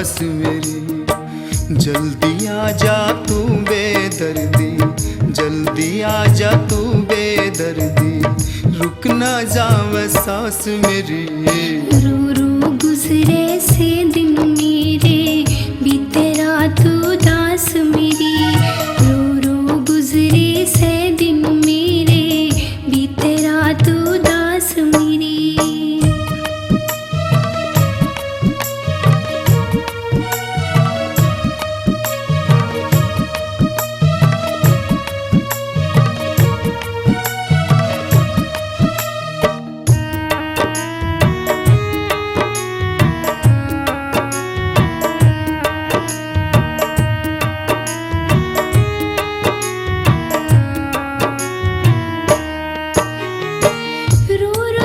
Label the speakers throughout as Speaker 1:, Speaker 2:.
Speaker 1: उदास मेरी। जल्दी आ जा तू बेदर्दी, जल्दी आ जा तू बेदर्दी, रुक ना जावे सांस मेरी।
Speaker 2: रो रो गुजरे से दिन मेरे, बीते रात उदास मेरी। रो रो गुजरे से दिन मेरे, बीते रात उदास मेरी।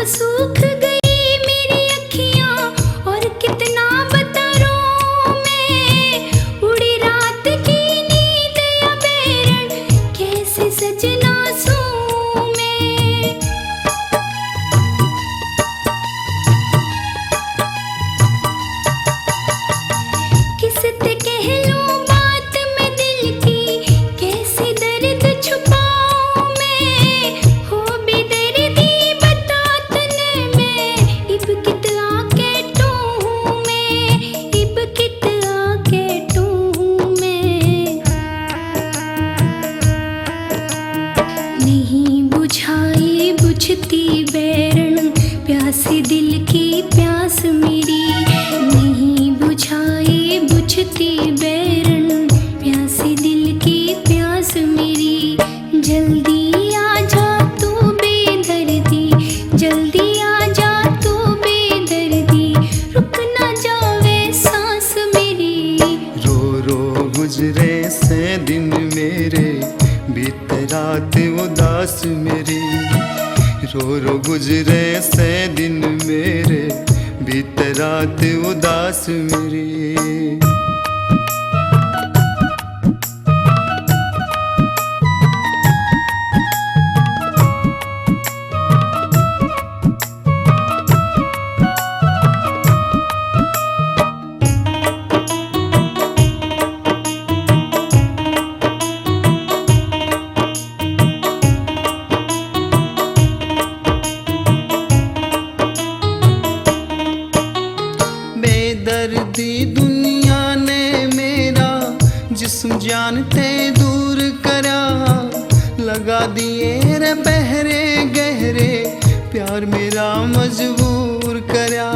Speaker 2: सूख गई मेरी अखियां और कितना बता रो मैं। उड़ी रात की नींद या बेरन, कैसे सजना सूं मैं। किससे कह लूं बात मैं दिल की, कैसे दर्द छुपाऊं मैं। हो बेदर्दी बुझती बैरन, प्यासी दिल की प्यास मेरी। नहीं बुझाई बुझती बैरन, प्यासी दिल की प्यास मेरी। जल्दी आ जा तू बेदर्दी, जल्दी आ जा तू बेदर्दी, रुक ना जावे सांस मेरी।
Speaker 1: रो रो गुजरे से दिन मेरे, बीते रात उदास मेरी। रो रो गुजरे से दिन मेरे, बीते रात उदास मेरी। बेदर्दी दुनिया ने मेरा जिस्म जानते दूर करा, लगा दिए रे बहरे गहरे, प्यार मेरा मजबूर करा।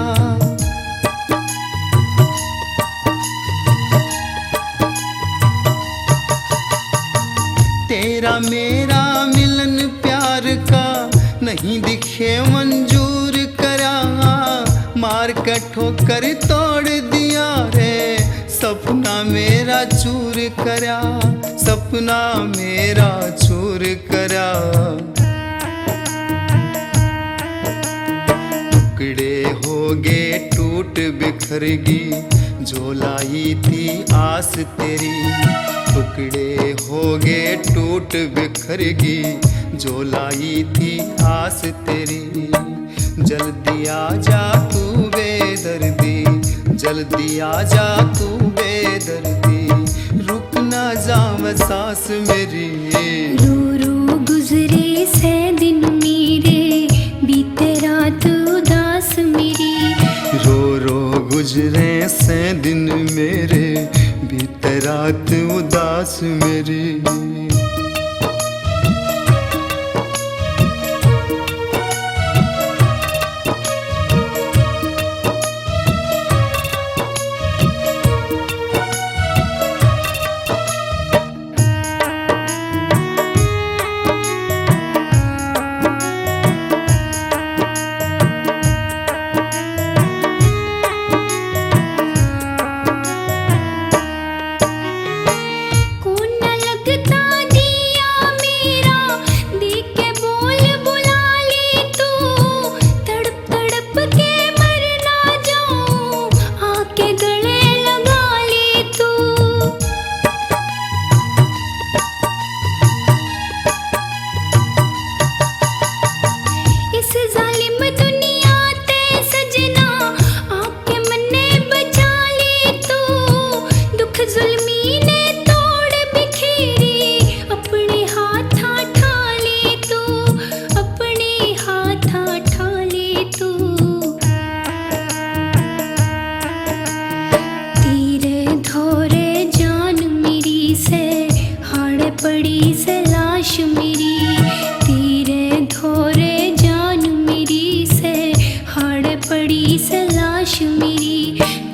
Speaker 1: तेरा मेरा मिलन प्यार का नहीं दिखे मंजूर करा। मार का ठोकर तोड़ दिया रे, सपना मेरा चूर करा, सपना मेरा चूर करा। टुकड़े हो गए टूट बिखरगी, जो लाई थी आस तेरी। टुकड़े हो गए टूट बिखरगी, जो लाई थी आस तेरी। जल्दी आ जा तू बेदर्दी, जल्दी आ जा तू बेदर्दी, रुक ना जावे सांस मेरी।
Speaker 2: रो रो गुजरे से दिन मेरे, बीते रात उदास मेरी।
Speaker 1: रो रो गुजरे से दिन मेरे, बीते रात उदास मेरी।
Speaker 2: कौन न जुल्मी ने तोड़ बिखेरी, अपने हाथा ठाले तू, अपने हाथा ठाले तू। तेरे धोरे जान मेरी से हाड़ पड़ी से लाश मेरी, तेरे धोरे जान मेरी से हाड़ पड़ी से लाश मेरी।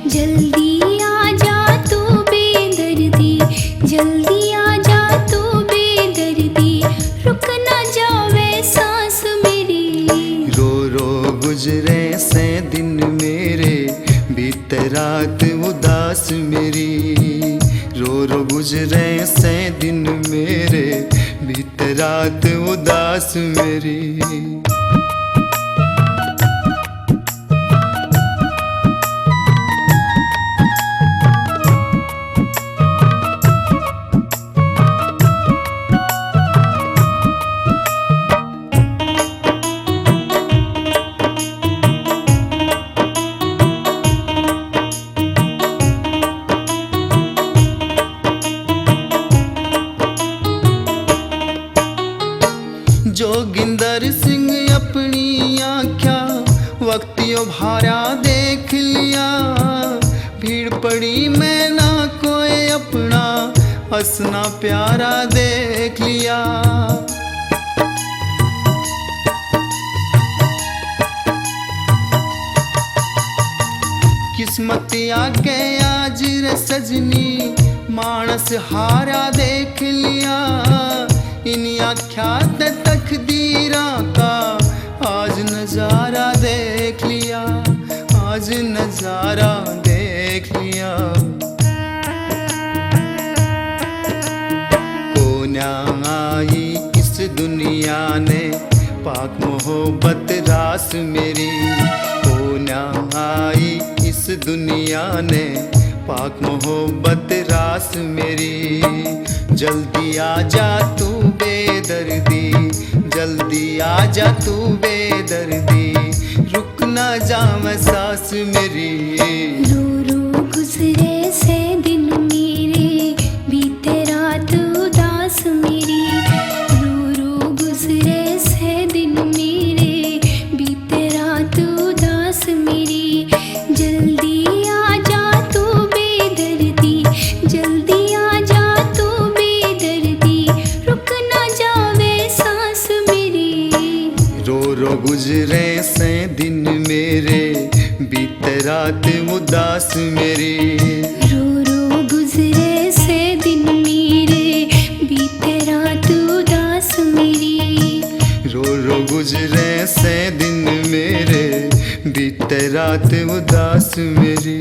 Speaker 2: जल्दी आ जा तू बेदर्दी, जल्दी आ जा तू बेदर्दी, रुक ना जावे सांस मेरी।
Speaker 1: रो रो गुजरे से दिन मेरे, बीते रात उदास मेरी। रो रो गुजरे से दिन मेरे, बीते रात उदास मेरी। जोगिंदर सिंह अपनी आँख्या वक्तियों भारा देख लिया, भीड़ पड़ी मैं ना कोई अपना हंसना प्यारा देख लिया। किस्मत आके आज रे सजनी, मानस हारा देख लिया। इन आख्यात तकदीरा का आज नजारा देख लिया, आज नजारा देख लिया। कोन्या आई इस दुनिया ने पाक मोहब्बत रास मेरी, कोन्या आई इस दुनिया ने पाक मोहब्बत रास मेरी। जल्दी आ जा तू बेदर्दी, जल्दी आ जा तू बेदर्दी, रुक ना जावे सांस मेरी।
Speaker 2: रो रो गुजरे से दिन मेरे, बीते रात उदास मेरी। रो रो गुजरे से दिन मेरे, बीते रात उदास मेरी। जल्दी आ जा तू बेदर्दी, जल्दी आ जा तू बेदर्दी, रुक ना जावे सांस मेरी।
Speaker 1: रो रो गुजरे से दिन मेरे, बीते रात उदास मेरी।
Speaker 2: रो रो गुजरे से दिन मेरे, बीते रात उदास मेरी।
Speaker 1: रो रो गुजरे से दिन मेरे, बीते रात उदास मेरी।